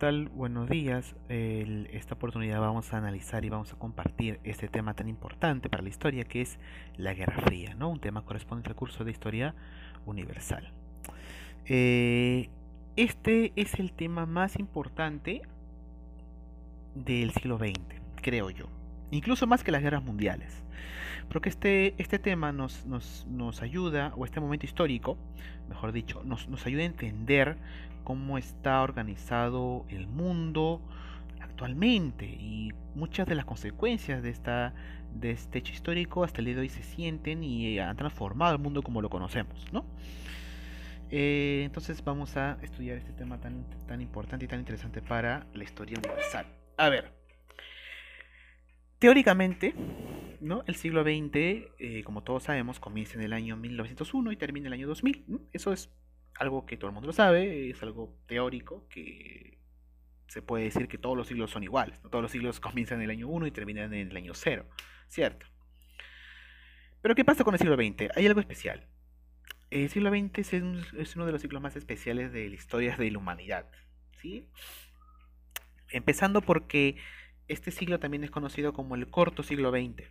tal? Buenos días. Esta oportunidad vamos a analizar y vamos a compartir este tema tan importante para la historia que es la Guerra Fría, ¿no? Un tema correspondiente al curso de Historia Universal. Eh, este es el tema más importante del siglo XX, creo yo. Incluso más que las guerras mundiales. Porque este tema nos ayuda, o este momento histórico, mejor dicho, nos ayuda a entender cómo está organizado el mundo actualmente y muchas de las consecuencias de este hecho histórico hasta el día de hoy se sienten y han transformado el mundo como lo conocemos, ¿no? Entonces vamos a estudiar este tema tan importante y tan interesante para la historia universal. A ver, teóricamente, ¿no? El siglo XX, como todos sabemos, comienza en el año 1901 y termina en el año 2000, ¿no? Eso es algo que todo el mundo lo sabe, es algo teórico que se puede decir que todos los siglos son iguales, ¿no? Todos los siglos comienzan en el año 1 y terminan en el año 0, ¿cierto? Pero ¿qué pasa con el siglo XX? Hay algo especial. El siglo XX es uno de los siglos más especiales de la historia de la humanidad, ¿sí? Empezando porque este siglo también es conocido como el corto siglo XX.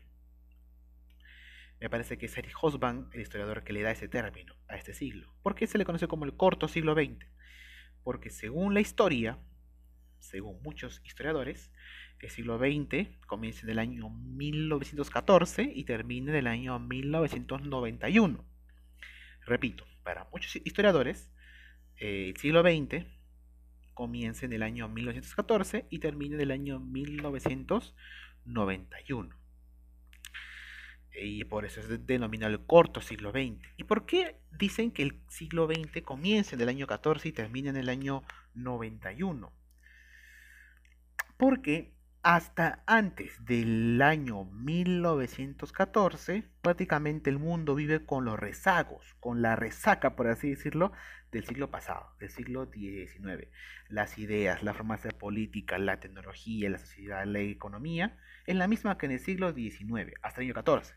Me parece que es Erich Hobsbawm el historiador que le da ese término a este siglo. ¿Por qué se le conoce como el corto siglo XX? Porque según la historia, según muchos historiadores, el siglo XX comienza en el año 1914 y termina en el año 1991. Repito, para muchos historiadores, el siglo XX comienza en el año 1914 y termina en el año 1991. Y por eso es denominado el corto siglo XX. ¿Y por qué dicen que el siglo XX comienza en el año 14 y termina en el año 91? Porque hasta antes del año 1914, prácticamente el mundo vive con los rezagos, con la resaca, por así decirlo, del siglo pasado, del siglo XIX. Las ideas, la formación política, la tecnología, la sociedad, la economía, es la misma que en el siglo XIX, hasta el año 14.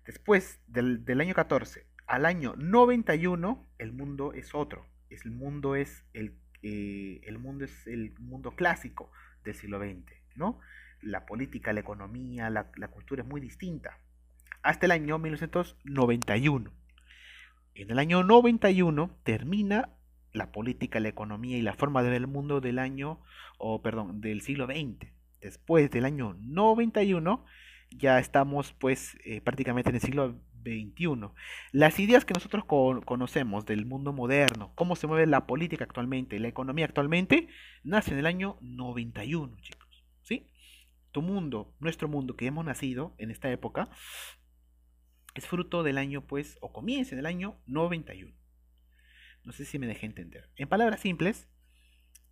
Después del año 14 al año 91, el mundo es otro. El mundo es el mundo clásico del siglo XX, ¿no? La política, la economía, la cultura es muy distinta. Hasta el año 1991. En el año 91 termina la política, la economía y la forma de ver el mundo del año, o perdón, del siglo XX. Después del año 91 ya estamos pues prácticamente en el siglo XXI. Las ideas que nosotros conocemos del mundo moderno, cómo se mueve la política actualmente, la economía actualmente, nace en el año 91, chicos. ¿Sí? Tu mundo, nuestro mundo que hemos nacido en esta época, es fruto del año pues, o comienza en el año 91. No sé si me dejé entender. En palabras simples,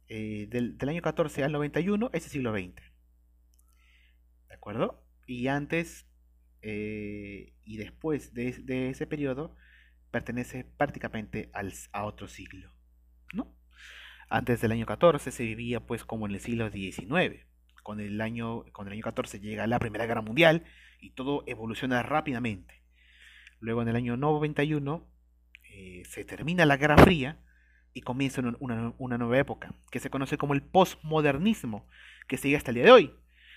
del año 14 al 91 es el siglo XX. ¿De acuerdo? Y antes y después de ese periodo pertenece prácticamente a otro siglo, ¿no? Antes del año 14 se vivía pues como en el siglo XIX. Con el año 14 llega la Primera Guerra Mundial y todo evoluciona rápidamente. Luego en el año 91 se termina la Guerra Fría y comienza una nueva época, que se conoce como el postmodernismo, que sigue hasta el día de hoy.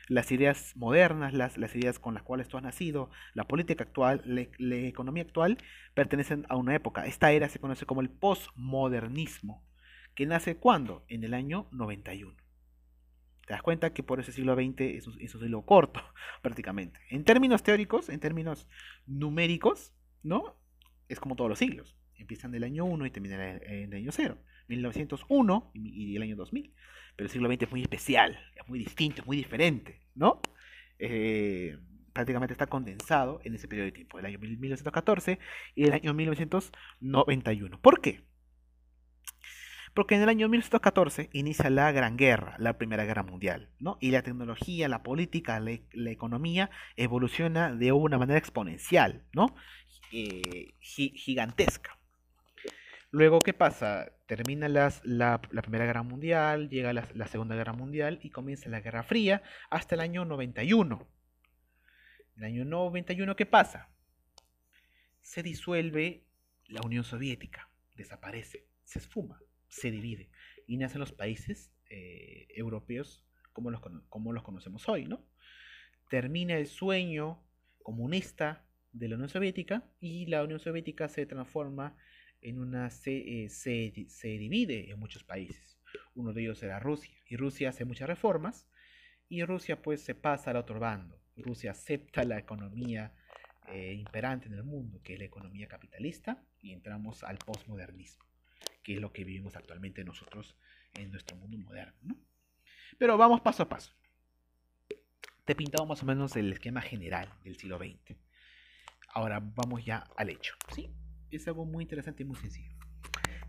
Las ideas modernas, las ideas con las cuales tú has nacido, la política actual, la economía actual, pertenecen a una época. Esta era se conoce como el postmodernismo, que nace ¿cuándo? En el año 91. Te das cuenta que por ese siglo XX es un siglo corto, prácticamente. En términos teóricos, en términos numéricos, ¿no? Es como todos los siglos. Empiezan del año 1 y terminan en el año 0. 1901 y el año 2000. Pero el siglo XX es muy especial, es muy distinto, es muy diferente, ¿no? Prácticamente está condensado en ese periodo de tiempo, el año 1914 y el año 1991. ¿Por qué? Porque en el año 1914 inicia la Gran Guerra, la Primera Guerra Mundial, ¿no? Y la tecnología, la política, la economía evoluciona de una manera exponencial, ¿no? Gigantesca. Luego, ¿qué pasa? Termina la Primera Guerra Mundial, llega la Segunda Guerra Mundial y comienza la Guerra Fría hasta el año 91. En el año 91, ¿qué pasa? Se disuelve la Unión Soviética, desaparece, se esfuma, se divide. y nacen los países europeos como los conocemos hoy, ¿no? Termina el sueño comunista de la Unión Soviética y la Unión Soviética se transforma en se divide en muchos países. Uno de ellos era Rusia, y Rusia hace muchas reformas, y Rusia pues se pasa al otro bando. Rusia acepta la economía imperante en el mundo, que es la economía capitalista, y entramos al postmodernismo, que es lo que vivimos actualmente nosotros en nuestro mundo moderno, ¿no? Pero vamos paso a paso. Te he pintado más o menos el esquema general del siglo XX. Ahora vamos ya al hecho, ¿sí? Es algo muy interesante y muy sencillo.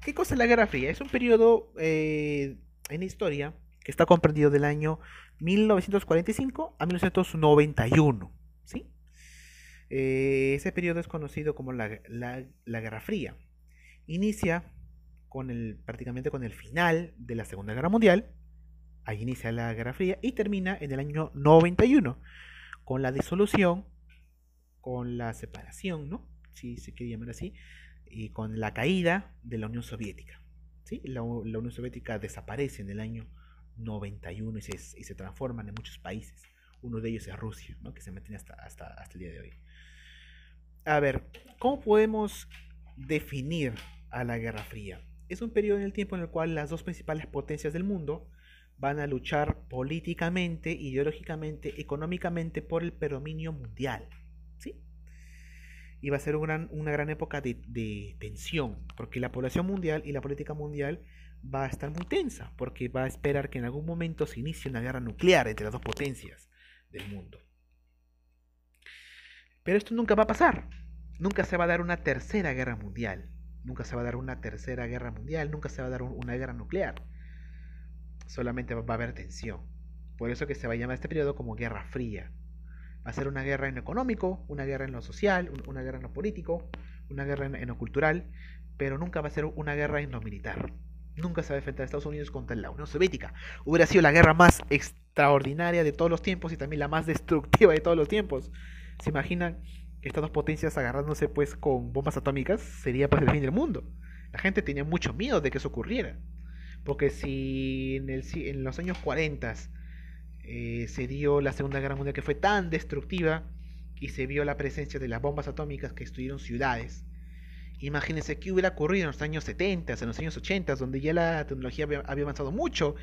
¿Qué cosa es la Guerra Fría? Es un periodo en la historia que está comprendido del año 1945 a 1991, ¿sí? Ese periodo es conocido como la Guerra Fría. Inicia prácticamente con el final de la Segunda Guerra Mundial. Ahí inicia la Guerra Fría y termina en el año 91 con la disolución, con la separación, ¿no? Si se quiere llamar así, y con la caída de la Unión Soviética. ¿Sí? La Unión Soviética desaparece en el año 91 y se transforman en muchos países. Uno de ellos es Rusia, ¿no? Que se mantiene hasta el día de hoy. A ver, ¿cómo podemos definir a la Guerra Fría? Es un periodo en el tiempo en el cual las dos principales potencias del mundo van a luchar políticamente, ideológicamente, económicamente por el predominio mundial, ¿sí? Y va a ser una gran época de tensión, porque la población mundial y la política mundial va a estar muy tensa, porque va a esperar que en algún momento se inicie una guerra nuclear entre las dos potencias del mundo. Pero esto nunca va a pasar. Nunca se va a dar una tercera guerra mundial. Nunca se va a dar una tercera guerra mundial. Nunca se va a dar una guerra nuclear. Solamente va a haber tensión. Por eso que se va a llamar este periodo como Guerra Fría. Va a ser una guerra en lo económico, una guerra en lo social, una guerra en lo político, una guerra en lo cultural, pero nunca va a ser una guerra en lo militar. Nunca se va a enfrentar a Estados Unidos contra la Unión Soviética. Hubiera sido la guerra más extraordinaria de todos los tiempos y también la más destructiva de todos los tiempos. ¿Se imaginan estas dos potencias agarrándose pues con bombas atómicas? Sería pues el fin del mundo. La gente tenía mucho miedo de que eso ocurriera. Porque si en los años 40 se dio la Segunda Guerra Mundial que fue tan destructiva y se vio la presencia de las bombas atómicas que destruyeron ciudades, imagínense qué hubiera ocurrido en los años 70, en los años 80, donde ya la tecnología había avanzado mucho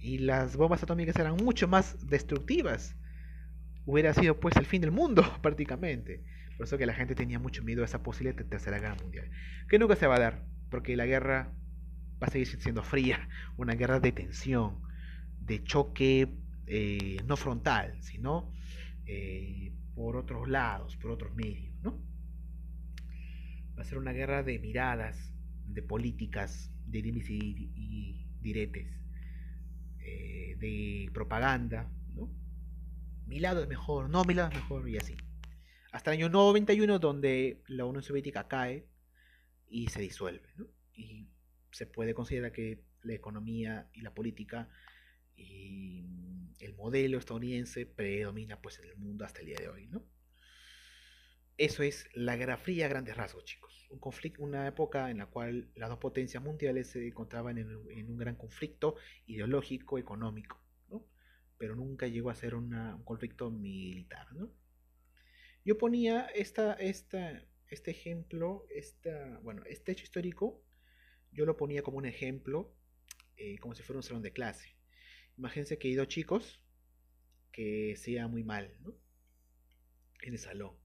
y las bombas atómicas eran mucho más destructivas. Hubiera sido pues el fin del mundo prácticamente. Por eso que la gente tenía mucho miedo a esa posible tercera guerra mundial, que nunca se va a dar, porque la guerra va a seguir siendo fría, una guerra de tensión, de choque no frontal, sino por otros lados, por otros medios, ¿no? Va a ser una guerra de miradas, de políticas, de dimes y diretes, de propaganda, ¿no? Mi lado es mejor, no, mi lado es mejor, y así. Hasta el año 91, donde la Unión Soviética cae y se disuelve, ¿no? Y se puede considerar que la economía y la política y el modelo estadounidense predomina pues en el mundo hasta el día de hoy, ¿no? Eso es la Guerra Fría a grandes rasgos, chicos. Un conflicto, una época en la cual las dos potencias mundiales se encontraban en un gran conflicto ideológico, económico, ¿no? Pero nunca llegó a ser un conflicto militar, ¿no? Yo ponía este ejemplo, bueno, este hecho histórico, yo lo ponía como un ejemplo, como si fuera un salón de clase. Imagínense que hay dos chicos que se llevan muy mal, ¿no? En el salón.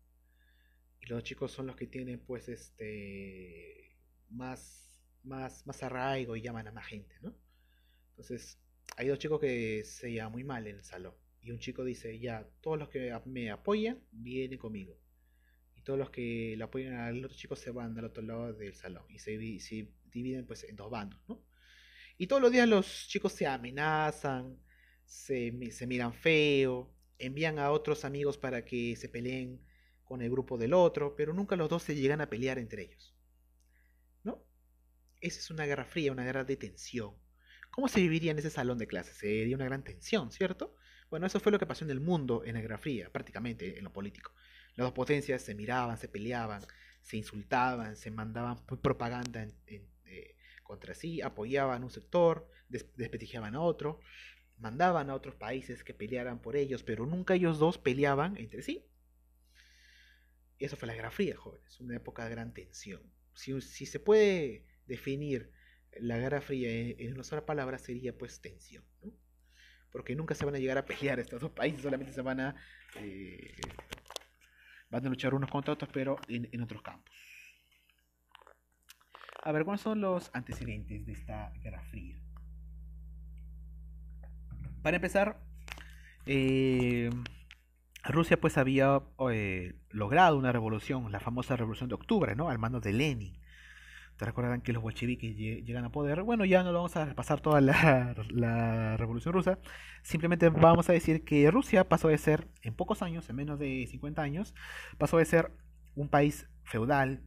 Y los chicos son los que tienen, pues, más arraigo y llaman a más gente, ¿no? Entonces, hay dos chicos que se llevan muy mal en el salón. Y un chico dice, ya, todos los que me apoyan, vienen conmigo. Y todos los que le apoyan al otro chico se van al otro lado del salón. Y se dividen, pues, en dos bandos, ¿no? Y todos los días los chicos se amenazan, se miran feo, envían a otros amigos para que se peleen con el grupo del otro, pero nunca los dos se llegan a pelear entre ellos, ¿no? Esa es una guerra fría, una guerra de tensión. ¿Cómo se viviría en ese salón de clases? Se dio una gran tensión, ¿cierto? Bueno, eso fue lo que pasó en el mundo en la Guerra Fría, prácticamente en lo político. Las dos potencias se miraban, se peleaban, se insultaban, se mandaban propaganda contra sí, apoyaban un sector, desprestigiaban a otro, mandaban a otros países que pelearan por ellos, pero nunca ellos dos peleaban entre sí. Eso fue la Guerra Fría, jóvenes, una época de gran tensión. Si se puede definir la Guerra Fría en una sola palabra, sería pues tensión, ¿no? Porque nunca se van a llegar a pelear estos dos países, solamente eh, van a luchar unos contra otros, pero en otros campos. A ver, ¿cuáles son los antecedentes de esta Guerra Fría? Para empezar, eh, Rusia pues había logrado una revolución, la famosa revolución de octubre, ¿no? Al mando de Lenin. ¿Te recuerdan que los bolcheviques llegan a poder? Bueno, ya no lo vamos a repasar toda la revolución rusa. Simplemente vamos a decir que Rusia pasó de ser, en pocos años, en menos de 50 años, pasó de ser un país feudal,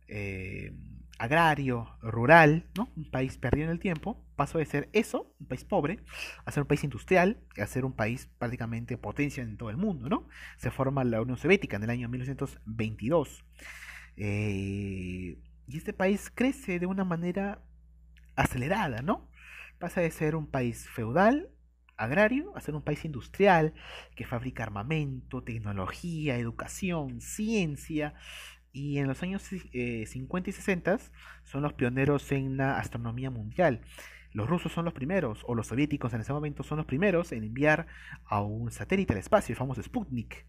eh, agrario, rural, ¿no? Un país perdido en el tiempo, pasó de ser eso, un país pobre, a ser un país industrial, a ser un país prácticamente potencia en todo el mundo, ¿no? Se forma la Unión Soviética en el año 1922. Y este país crece de una manera acelerada, ¿no? Pasa de ser un país feudal, agrario, a ser un país industrial que fabrica armamento, tecnología, educación, ciencia. Y en los años 50 y 60 son los pioneros en la astronomía mundial. Los rusos son los primeros, o los soviéticos en ese momento son los primeros en enviar a un satélite al espacio, el famoso Sputnik.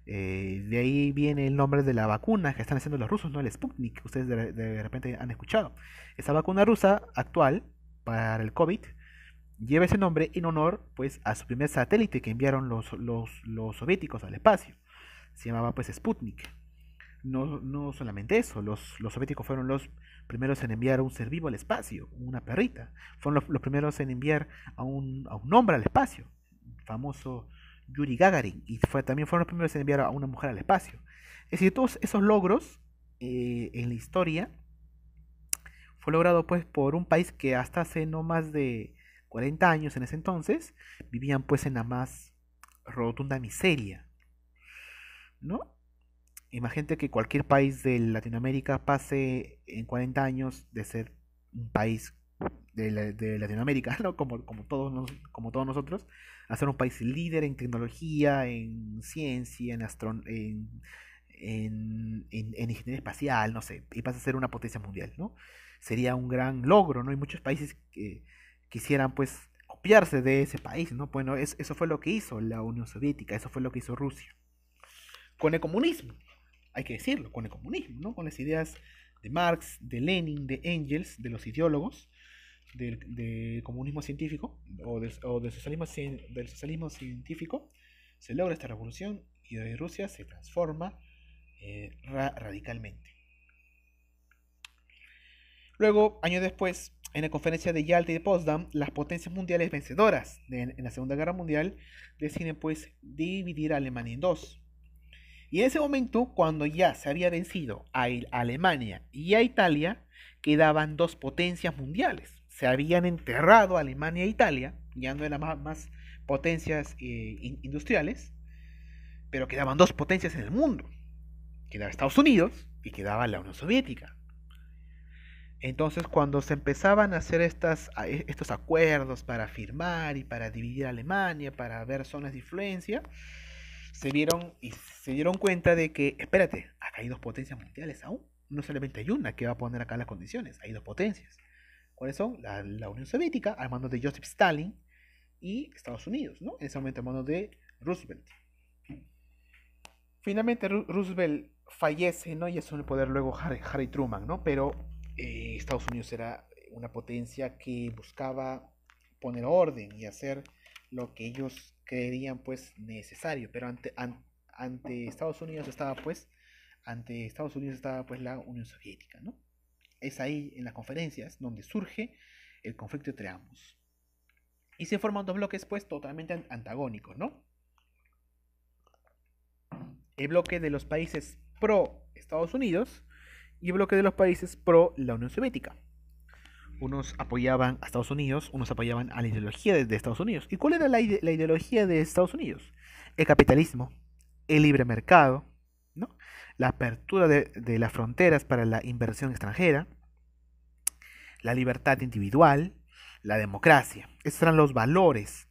De ahí viene el nombre de la vacuna que están haciendo los rusos, ¿no? El Sputnik, ustedes de repente han escuchado. Esa vacuna rusa actual para el COVID lleva ese nombre en honor pues a su primer satélite que enviaron los soviéticos al espacio. Se llamaba pues Sputnik. No solamente eso, los soviéticos fueron los primeros en enviar un ser vivo al espacio, una perrita. Fueron los primeros en enviar a un hombre al espacio, el famoso Yuri Gagarin. Y también fueron los primeros en enviar a una mujer al espacio. Es decir, todos esos logros en la historia fue logrado pues por un país que hasta hace no más de 40 años en ese entonces vivían pues en la más rotunda miseria, ¿no? Imagínate que cualquier país de Latinoamérica pase en 40 años de ser un país de Latinoamérica, ¿no? Como todos nosotros, a ser un país líder en tecnología, en ciencia, en ingeniería espacial, no sé, y pasa a ser una potencia mundial, ¿no? Sería un gran logro, ¿no? Y muchos países que quisieran, pues, copiarse de ese país, ¿no? Bueno, eso fue lo que hizo la Unión Soviética, eso fue lo que hizo Rusia. Con el comunismo, hay que decirlo, con el comunismo, ¿no? Con las ideas de Marx, de Lenin, de Engels, de los ideólogos del comunismo científico o del socialismo científico, se logra esta revolución y Rusia se transforma radicalmente. Luego, años después, en la conferencia de Yalta y de Potsdam, las potencias mundiales vencedoras en la Segunda Guerra Mundial deciden pues dividir a Alemania en dos. Y en ese momento, cuando ya se había vencido a Alemania y a Italia, quedaban dos potencias mundiales. Se habían enterrado Alemania e Italia, ya no eran más potencias industriales, pero quedaban dos potencias en el mundo. Quedaba Estados Unidos y quedaba la Unión Soviética. Entonces, cuando se empezaban a hacer estos acuerdos para firmar y para dividir Alemania, para ver zonas de influencia, se dieron cuenta de que, espérate, acá hay dos potencias mundiales aún. No solamente hay una que va a poner acá las condiciones, hay dos potencias. ¿Cuáles son? La Unión Soviética, al mando de Joseph Stalin, y Estados Unidos, ¿no? En ese momento al mando de Roosevelt. Finalmente Roosevelt fallece, ¿no? Y asume el poder luego Harry Truman, ¿no? Pero Estados Unidos era una potencia que buscaba poner orden y hacer lo que ellos creerían pues necesario, pero ante Estados Unidos estaba pues la Unión Soviética, ¿no? Es ahí en las conferencias donde surge el conflicto entre ambos y se forman dos bloques pues totalmente antagónicos, ¿no? El bloque de los países pro Estados Unidos y el bloque de los países pro la Unión Soviética. Unos apoyaban a Estados Unidos, unos apoyaban a la ideología de Estados Unidos. ¿Y cuál era la ideología de Estados Unidos? El capitalismo, el libre mercado, ¿no? La apertura de las fronteras para la inversión extranjera, la libertad individual, la democracia. Esos eran los valores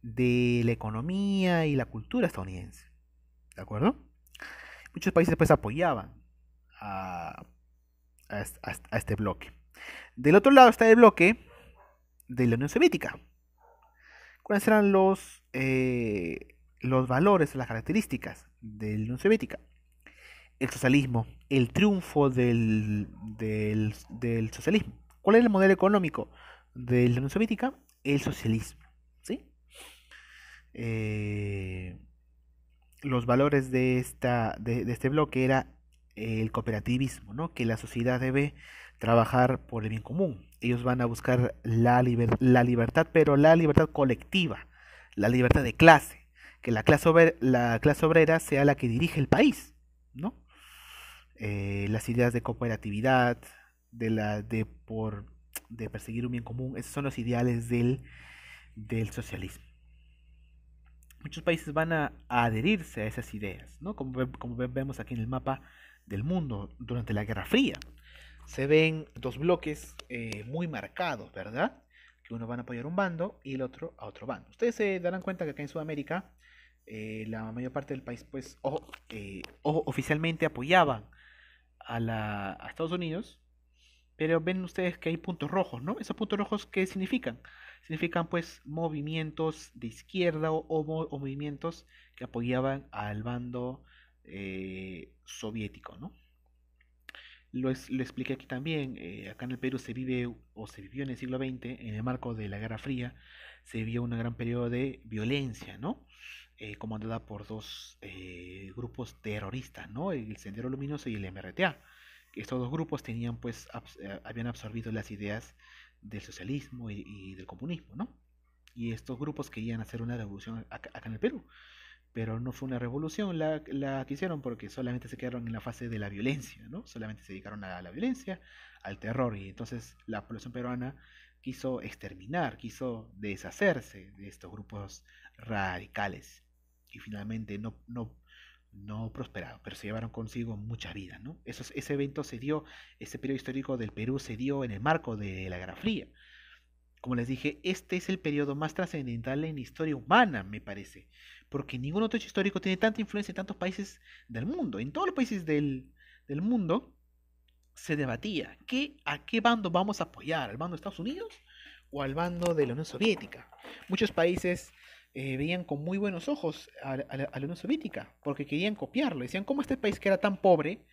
de la economía y la cultura estadounidense. ¿De acuerdo? Muchos países pues apoyaban a, a este bloque. Del otro lado está el bloque de la Unión Soviética. ¿Cuáles eran los valores, las características de la Unión Soviética? El socialismo, el triunfo del socialismo. ¿Cuál es el modelo económico de la Unión Soviética? El socialismo. ¿Sí? Eh, los valores de este bloque era el cooperativismo, ¿no? Que la sociedad debe trabajar por el bien común. Ellos van a buscar la libertad, pero la libertad colectiva, la libertad de clase, que la clase obrera sea la que dirige el país, ¿no? Las ideas de cooperatividad, de perseguir un bien común, esos son los ideales del socialismo. Muchos países van a adherirse a esas ideas, ¿no? Como vemos aquí en el mapa del mundo durante la Guerra Fría. Se ven dos bloques muy marcados, ¿verdad? Que uno van a apoyar un bando y el otro a otro bando. Ustedes se darán cuenta que acá en Sudamérica la mayor parte del país, pues, oficialmente apoyaban a Estados Unidos, pero ven ustedes que hay puntos rojos, ¿no? ¿Esos puntos rojos qué significan? Significan pues movimientos de izquierda o movimientos que apoyaban al bando soviético, ¿no? Lo expliqué aquí también, acá en el Perú se vive o se vivió en el siglo XX, en el marco de la Guerra Fría, se vivió un gran periodo de violencia, ¿no? Comandada por dos grupos terroristas, ¿no? El Sendero Luminoso y el MRTA. Estos dos grupos tenían, pues, habían absorbido las ideas del socialismo y del comunismo, ¿no? Y estos grupos querían hacer una revolución acá en el Perú, pero no fue una revolución la que hicieron porque solamente se quedaron en la fase de la violencia, ¿no? Solamente se dedicaron a la violencia, al terror, y entonces la población peruana quiso exterminar, quiso deshacerse de estos grupos radicales y finalmente no prosperaron, pero se llevaron consigo mucha vida, ¿no? Ese evento se dio, ese periodo histórico del Perú se dio en el marco de la Guerra Fría. Como les dije, este es el periodo más trascendental en la historia humana, me parece, porque ningún otro hecho histórico tiene tanta influencia en tantos países del mundo. En todos los países del mundo se debatía a qué bando vamos a apoyar, al bando de Estados Unidos o al bando de la Unión Soviética. Muchos países veían con muy buenos ojos a la Unión Soviética, porque querían copiarlo. Decían, ¿cómo este país que era tan pobre,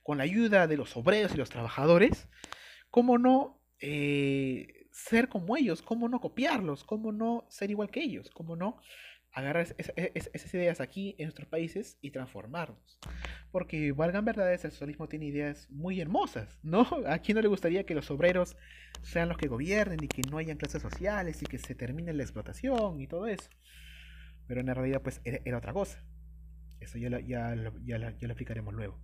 con la ayuda de los obreros y los trabajadores, cómo no ser como ellos, cómo no copiarlos, cómo no ser igual que ellos, cómo no agarrar esas ideas aquí en nuestros países y transformarnos? Porque, valgan verdades, el socialismo tiene ideas muy hermosas, ¿no? ¿A quién no le gustaría que los obreros sean los que gobiernen y que no hayan clases sociales y que se termine la explotación y todo eso? Pero en la realidad, pues, era otra cosa. Eso ya lo explicaremos luego.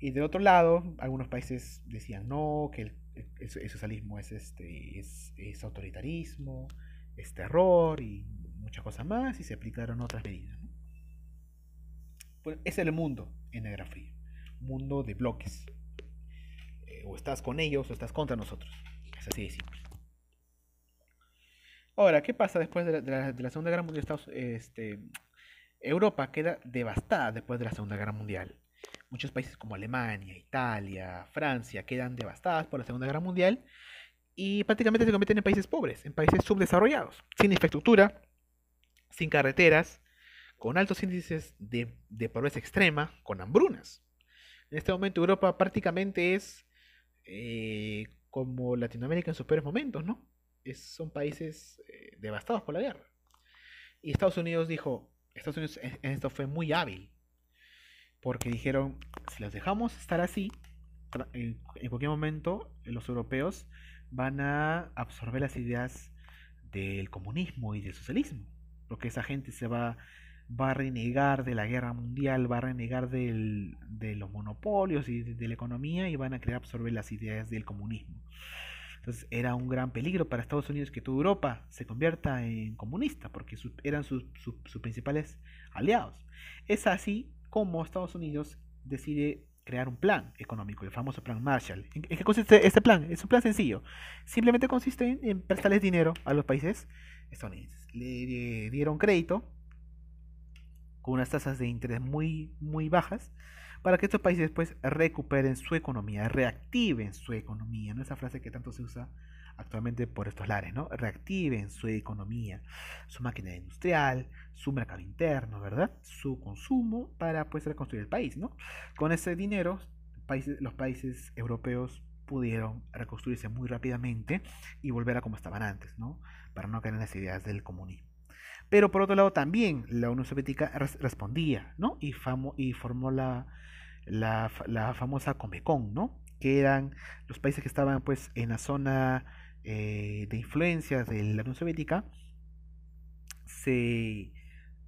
Y de otro lado, algunos países decían no, que el socialismo es autoritarismo, es terror y muchas cosas más, y se aplicaron otras medidas, ¿no? Pues ese es el mundo en la Guerra Fría, mundo de bloques. O estás con ellos o estás contra nosotros. Es así de simple. Ahora, ¿qué pasa después de la Segunda Guerra Mundial? Europa queda devastada después de la Segunda Guerra Mundial. Muchos países como Alemania, Italia, Francia quedan devastadas por la Segunda Guerra Mundial y prácticamente se convierten en países pobres, en países subdesarrollados, sin infraestructura, sin carreteras, con altos índices de pobreza extrema, con hambrunas. En este momento Europa prácticamente es como Latinoamérica en sus peores momentos, ¿no? Son países devastados por la guerra. Y Estados Unidos en esto fue muy hábil, porque dijeron, si los dejamos estar así, en cualquier momento los europeos van a absorber las ideas del comunismo y del socialismo, porque esa gente va a renegar de la guerra mundial, va a renegar de los monopolios y de la economía y van a querer absorber las ideas del comunismo. Entonces era un gran peligro para Estados Unidos que toda Europa se convierta en comunista, porque eran sus principales aliados. Es así como Estados Unidos decide crear un plan económico, el famoso plan Marshall. ¿En qué consiste este plan? Es un plan sencillo. Simplemente consiste en prestarles dinero a los países estadounidenses. Le dieron crédito con unas tasas de interés muy bajas para que estos países pues recuperen su economía, reactiven su economía, ¿no? Esa frase que tanto se usa actualmente por estos lares, ¿no? Reactiven su economía, su máquina industrial, su mercado interno, ¿verdad? Su consumo para pues reconstruir el país, ¿no? Con ese dinero, los países europeos pudieron reconstruirse muy rápidamente y volver a como estaban antes, ¿no? Para no caer en las ideas del comunismo. Pero por otro lado también la Unión Soviética respondía, ¿no? Y formó la famosa Comecon, ¿no? Que eran los países que estaban pues en la zona de influencia de la Unión Soviética, se,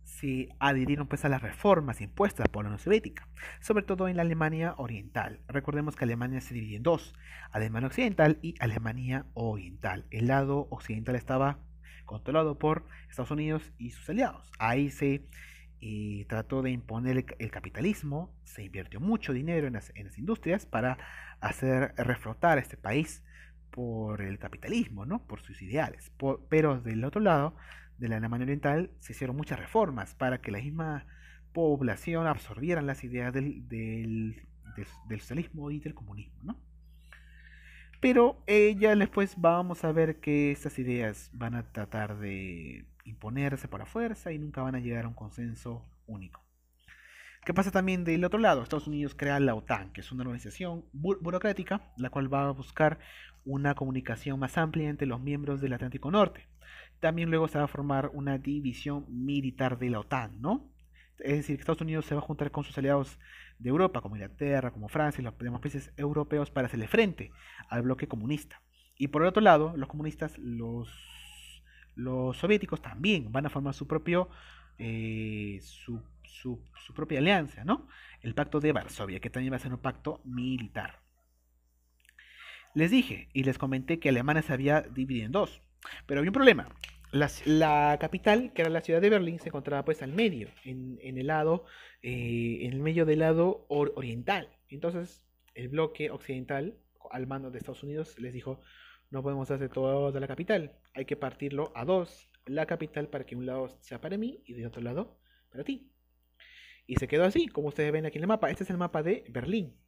se adhirieron pues a las reformas impuestas por la Unión Soviética, sobre todo en la Alemania Oriental. Recordemos que Alemania se divide en dos, Alemania Occidental y Alemania Oriental. El lado occidental estaba controlado por Estados Unidos y sus aliados. Ahí se trató de imponer el capitalismo, se invirtió mucho dinero en las industrias para hacer reflotar a este país por el capitalismo, ¿no? Por sus ideales. Pero del otro lado, de la Alemania Oriental, se hicieron muchas reformas para que la misma población absorbiera las ideas del socialismo y del comunismo, ¿no? Pero ya después vamos a ver que estas ideas van a tratar de imponerse por la fuerza y nunca van a llegar a un consenso único. ¿Qué pasa también del otro lado? Estados Unidos crea la OTAN, que es una organización burocrática, la cual va a buscar una comunicación más amplia entre los miembros del Atlántico Norte. También luego se va a formar una división militar de la OTAN, ¿no? Es decir, que Estados Unidos se va a juntar con sus aliados de Europa, como Inglaterra, como Francia y los demás países europeos para hacerle frente al bloque comunista. Y por el otro lado, los comunistas, los soviéticos también van a formar su propia alianza, ¿no? El pacto de Varsovia, que también va a ser un pacto militar. Les dije y les comenté que Alemania se había dividido en dos, pero había un problema. La capital, que era la ciudad de Berlín, se encontraba pues al medio, en el medio del lado oriental. Entonces, el bloque occidental, al mando de Estados Unidos, les dijo: no podemos hacer todo de la capital, hay que partirlo a dos, la capital, para que un lado sea para mí y de otro lado para ti. Y se quedó así, como ustedes ven aquí en el mapa. Este es el mapa de Berlín.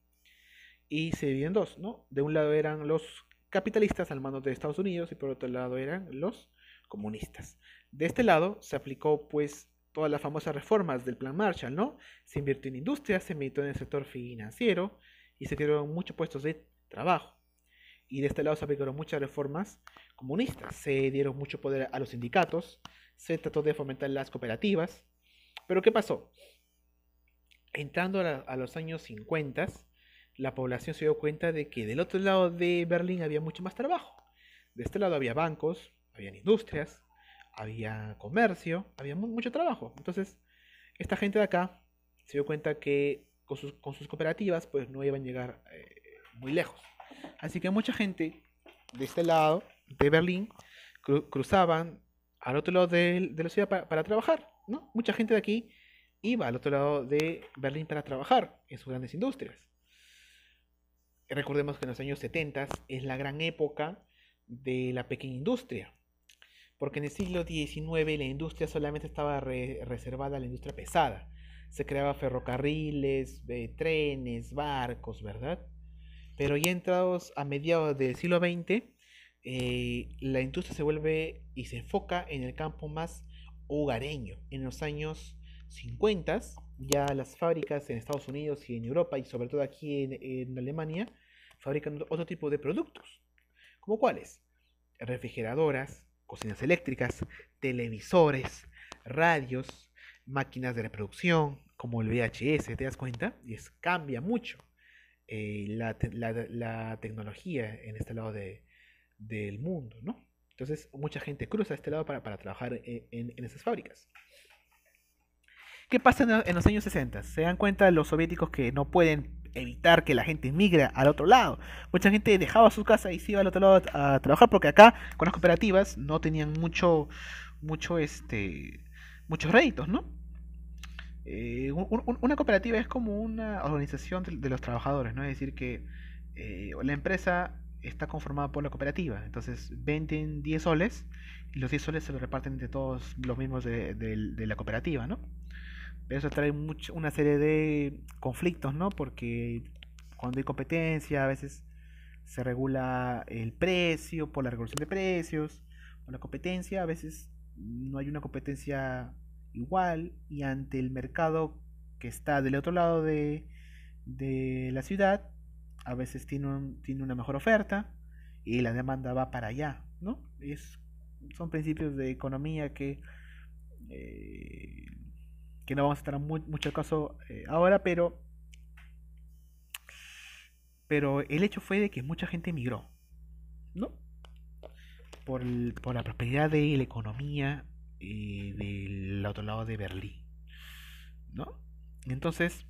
Y se dividió en dos, ¿no? De un lado eran los capitalistas al mando de Estados Unidos y por otro lado eran los comunistas. De este lado se aplicó pues todas las famosas reformas del Plan Marshall, ¿no? Se invirtió en industria, se invirtió en el sector financiero y se crearon muchos puestos de trabajo. Y de este lado se aplicaron muchas reformas comunistas, se dieron mucho poder a los sindicatos, se trató de fomentar las cooperativas. Pero ¿qué pasó? Entrando a los años 50, la población se dio cuenta de que del otro lado de Berlín había mucho más trabajo. De este lado había bancos, había industrias, había comercio, había mucho trabajo. Entonces, esta gente de acá se dio cuenta que con sus cooperativas pues no iban a llegar muy lejos. Así que mucha gente de este lado de Berlín cruzaban al otro lado de la ciudad para trabajar, ¿no? Mucha gente de aquí iba al otro lado de Berlín para trabajar en sus grandes industrias. Recordemos que en los años 70 es la gran época de la pequeña industria, porque en el siglo XIX la industria solamente estaba reservada a la industria pesada. Se creaban ferrocarriles, trenes, barcos, ¿verdad? Pero ya entrados a mediados del siglo XX, la industria se vuelve y se enfoca en el campo más hogareño. En los años 50, ya las fábricas en Estados Unidos y en Europa, y sobre todo aquí en Alemania, fabrican otro tipo de productos. ¿Como cuáles? Refrigeradoras, cocinas eléctricas, televisores, radios, máquinas de reproducción, como el VHS, ¿te das cuenta? Y cambia mucho la tecnología en este lado del mundo, ¿no? Entonces, mucha gente cruza a este lado para trabajar en esas fábricas. ¿Qué pasa en los años 60? Se dan cuenta los soviéticos que no pueden evitar que la gente migre al otro lado. Mucha gente dejaba su casa y se iba al otro lado a trabajar, porque acá con las cooperativas no tenían muchos réditos, ¿no? Una cooperativa es como una organización de los trabajadores, ¿no? Es decir, que la empresa está conformada por la cooperativa, entonces venden 10 soles y los 10 soles se los reparten entre todos los mismos de la cooperativa, ¿no? Pero eso trae una serie de conflictos, ¿no? Porque cuando hay competencia a veces se regula el precio por la regulación de precios, o la competencia, a veces no hay una competencia igual y ante el mercado que está del otro lado de la ciudad, a veces tiene una mejor oferta y la demanda va para allá, ¿no? Son principios de economía eh, que no vamos a estar mucho al caso ahora, pero el hecho fue de que mucha gente emigró, ¿no? Por la prosperidad de la economía del otro lado de Berlín, ¿no? Entonces,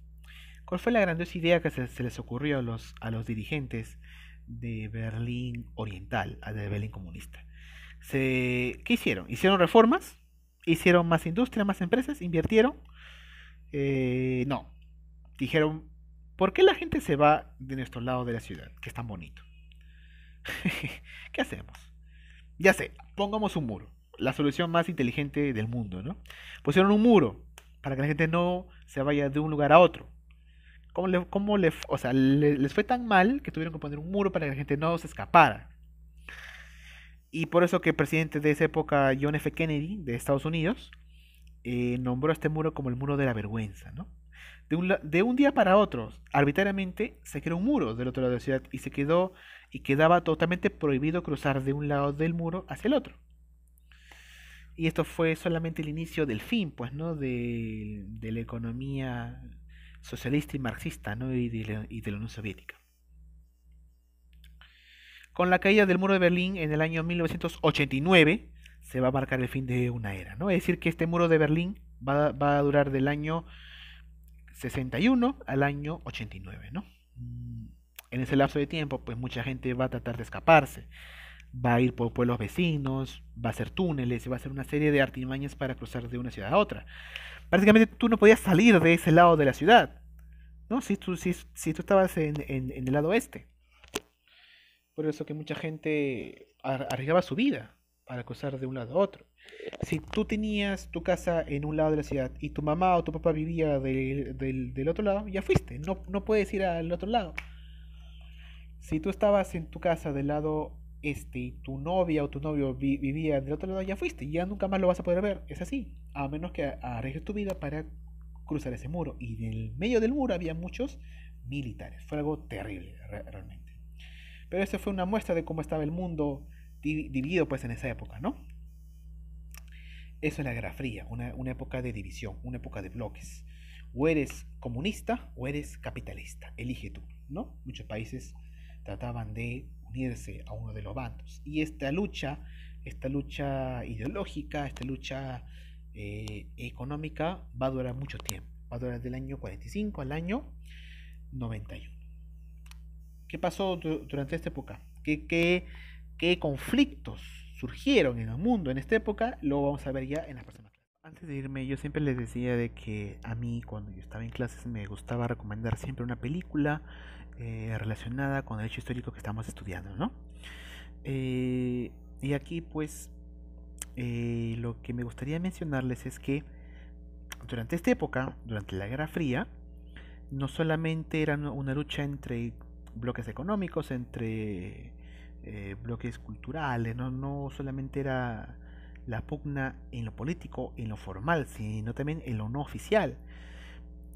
¿cuál fue la grandiosa idea que se les ocurrió a los dirigentes de Berlín Oriental, de Berlín comunista? ¿Qué hicieron? ¿Hicieron reformas? ¿Hicieron más industria, más empresas? ¿Invirtieron? No. Dijeron, ¿por qué la gente se va de nuestro lado de la ciudad, que es tan bonito? ¿Qué hacemos? Ya sé, pongamos un muro. La solución más inteligente del mundo, ¿no? Pusieron un muro para que la gente no se vaya de un lugar a otro. O sea, les fue tan mal que tuvieron que poner un muro para que la gente no se escapara. Y por eso que el presidente de esa época, John F. Kennedy, de Estados Unidos, nombró este muro como el muro de la vergüenza, ¿no? De un día para otro, arbitrariamente, se creó un muro del otro lado de la ciudad y quedaba totalmente prohibido cruzar de un lado del muro hacia el otro. Y esto fue solamente el inicio del fin, pues, ¿no? De la economía socialista y marxista, ¿no? Y de la Unión Soviética. Con la caída del muro de Berlín en el año 1989 se va a marcar el fin de una era, ¿no? Es decir, que este muro de Berlín va a durar del año 61 al año 89, ¿no? En ese lapso de tiempo, pues mucha gente va a tratar de escaparse, va a ir por pueblos vecinos, va a hacer túneles y va a hacer una serie de artimañas para cruzar de una ciudad a otra. Prácticamente tú no podías salir de ese lado de la ciudad, ¿no? Si tú estabas en el lado oeste. Por eso que mucha gente arriesgaba su vida para cruzar de un lado a otro. Si tú tenías tu casa en un lado de la ciudad y tu mamá o tu papá vivía del otro lado, ya fuiste, no puedes ir al otro lado. Si tú estabas en tu casa del lado este y tu novia o tu novio vivía del otro lado, ya fuiste, ya nunca más lo vas a poder ver. Es así, a menos que arriesgues tu vida para cruzar ese muro. Y en el medio del muro había muchos militares. Fue algo terrible, realmente. Pero eso fue una muestra de cómo estaba el mundo dividido pues en esa época, ¿no? Eso es la Guerra Fría, una época de división, una época de bloques. O eres comunista o eres capitalista, elige tú, ¿no? Muchos países trataban de unirse a uno de los bandos. Y esta lucha ideológica, esta lucha económica va a durar mucho tiempo. Va a durar del año 45 al año 91. ¿Qué pasó durante esta época? ¿Qué conflictos surgieron en el mundo en esta época? Lo vamos a ver ya en las próximas clases. Antes de irme, yo siempre les decía de que a mí cuando yo estaba en clases me gustaba recomendar siempre una película relacionada con el hecho histórico que estamos estudiando, ¿no? Y aquí pues lo que me gustaría mencionarles es que durante esta época, durante la Guerra Fría, no solamente era una lucha entre bloques económicos, entre bloques culturales, no solamente era la pugna en lo político, en lo formal, sino también en lo no oficial.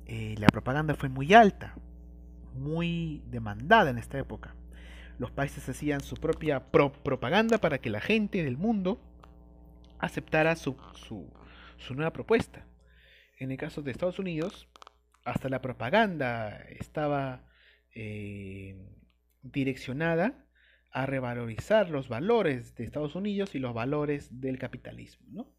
La propaganda fue muy alta, muy demandada en esta época. Los países hacían su propia propaganda para que la gente del mundo aceptara su nueva propuesta. En el caso de Estados Unidos, hasta la propaganda estaba eh, direccionada a revalorizar los valores de Estados Unidos y los valores del capitalismo, ¿no?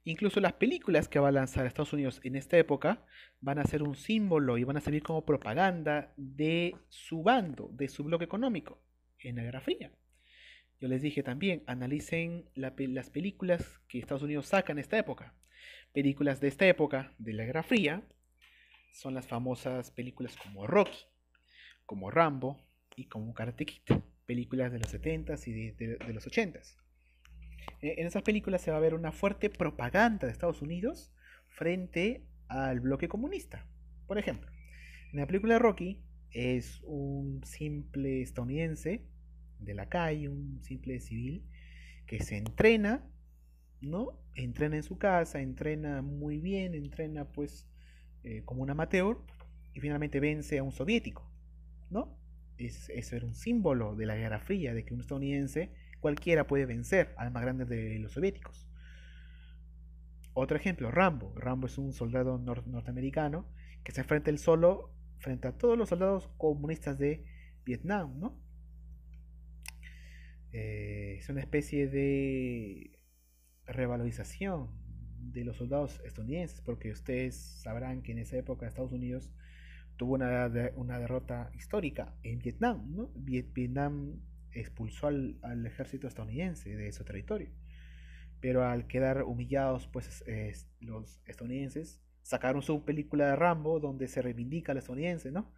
Incluso las películas que va a lanzar Estados Unidos en esta época van a ser un símbolo y van a servir como propaganda de su bando, de su bloque económico en la Guerra Fría. Yo les dije también, analicen las películas que Estados Unidos saca en esta época. Películas de esta época, de la Guerra Fría, son las famosas películas como Rocky, como Rambo y como Karate Kid, películas de los 70s y de los 80s. En esas películas se va a ver una fuerte propaganda de Estados Unidos frente al bloque comunista. Por ejemplo, en la película de Rocky es un simple estadounidense de la calle, un simple civil que se entrena, ¿no? Entrena en su casa, entrena muy bien, entrena pues como un amateur y finalmente vence a un soviético, ¿no? Eso era un símbolo de la Guerra Fría, de que un estadounidense cualquiera puede vencer al más grande de los soviéticos. Otro ejemplo, Rambo. Rambo es un soldado norteamericano que se enfrenta él solo frente a todos los soldados comunistas de Vietnam, ¿no? Es una especie de revalorización de los soldados estadounidenses, porque ustedes sabrán que en esa época Estados Unidos tuvo una derrota histórica en Vietnam, ¿no? Vietnam expulsó al ejército estadounidense de su territorio, pero al quedar humillados, pues los estadounidenses sacaron su película de Rambo donde se reivindica al estadounidense, ¿no?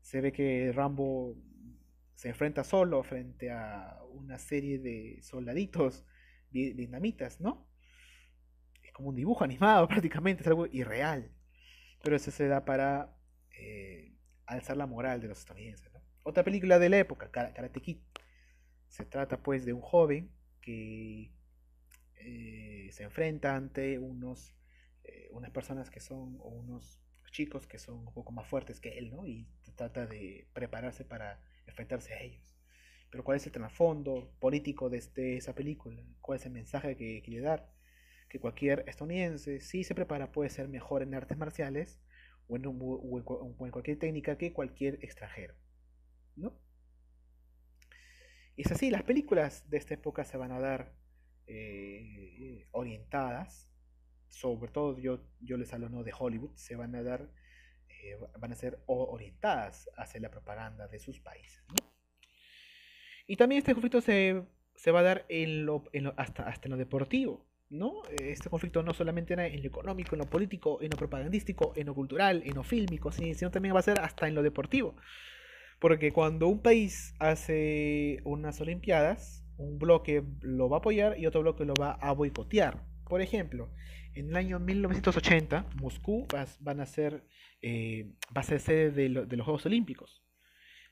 Se ve que Rambo se enfrenta solo frente a una serie de soldaditos vietnamitas, ¿no? Es como un dibujo animado prácticamente, es algo irreal, pero eso se da para alzar la moral de los estadounidenses, ¿no? Otra película de la época, Karate Kid, se trata pues de un joven que se enfrenta ante unas personas que son, o unos chicos que son un poco más fuertes que él, ¿no? Y trata de prepararse para enfrentarse a ellos. Pero ¿cuál es el trasfondo político de esa película? ¿Cuál es el mensaje que quiere dar? Que cualquier estadounidense, si se prepara, puede ser mejor en artes marciales o en cualquier técnica que cualquier extranjero, ¿no? Y es así, las películas de esta época se van a dar orientadas, sobre todo yo les hablo, ¿no?, de Hollywood, se van a dar, van a ser orientadas hacia la propaganda de sus países, ¿no? Y también este conflicto se va a dar hasta en lo deportivo, ¿no? Este conflicto no solamente era en lo económico, en lo político, en lo propagandístico, en lo cultural, en lo fílmico, sino también va a ser hasta en lo deportivo. Porque cuando un país hace unas Olimpiadas, un bloque lo va a apoyar y otro bloque lo va a boicotear. Por ejemplo, en el año 1980, Moscú va a ser sede de los Juegos Olímpicos.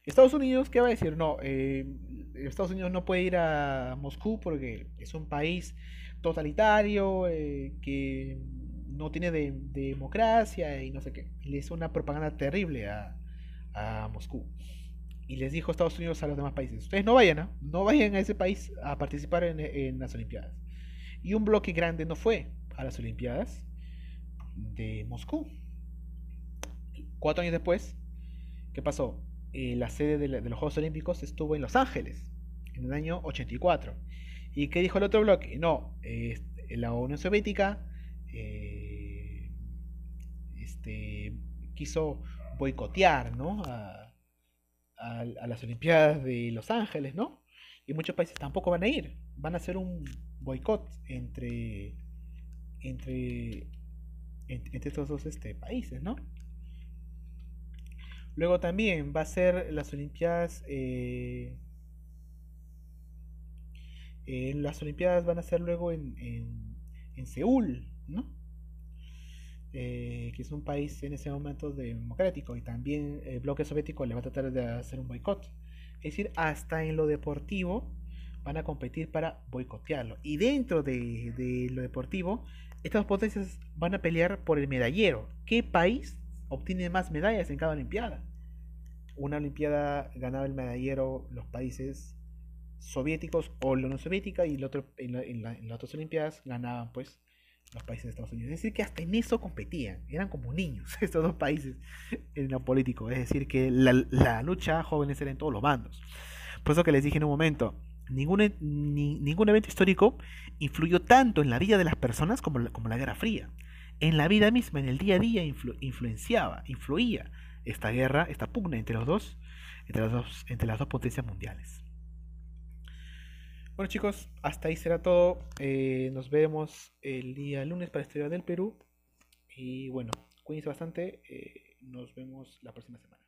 Estados Unidos, ¿qué va a decir? No, Estados Unidos no puede ir a Moscú porque es un país totalitario, que no tiene democracia y no sé qué. Y le hizo una propaganda terrible a Moscú. Y les dijo Estados Unidos a los demás países, ustedes no vayan, ¿eh? No vayan a ese país a participar en las Olimpiadas. Y un bloque grande no fue a las Olimpiadas de Moscú. 4 años después, ¿qué pasó? La sede de los Juegos Olímpicos estuvo en Los Ángeles, en el año 84. ¿Y qué dijo el otro bloque? No, la Unión Soviética quiso boicotear, ¿no?, a las Olimpiadas de Los Ángeles, ¿no? Y muchos países tampoco van a ir. Van a hacer un boicot entre, entre estos dos países, ¿no? Luego también va a ser las Olimpiadas. Las Olimpiadas van a ser luego en Seúl, ¿no? Que es un país en ese momento democrático, y también el bloque soviético le va a tratar de hacer un boicot. Es decir, hasta en lo deportivo van a competir para boicotearlo. Y dentro de lo deportivo, estas potencias van a pelear por el medallero. ¿Qué país obtiene más medallas en cada Olimpiada? Una Olimpiada ganaba el medallero los países soviéticos o la Unión Soviética, y en las otras Olimpiadas ganaban pues los países de Estados Unidos. Es decir, que hasta en eso competían, eran como niños estos dos países en lo político. Es decir, que la lucha jóvenes era en todos los bandos. Por eso que les dije en un momento, ningún evento histórico influyó tanto en la vida de las personas como la Guerra Fría. En la vida misma, en el día a día, influía esta guerra, esta pugna entre las dos potencias mundiales. Bueno chicos, hasta ahí será todo. Nos vemos el día lunes para Historia del Perú. Y bueno, cuídense bastante. Nos vemos la próxima semana.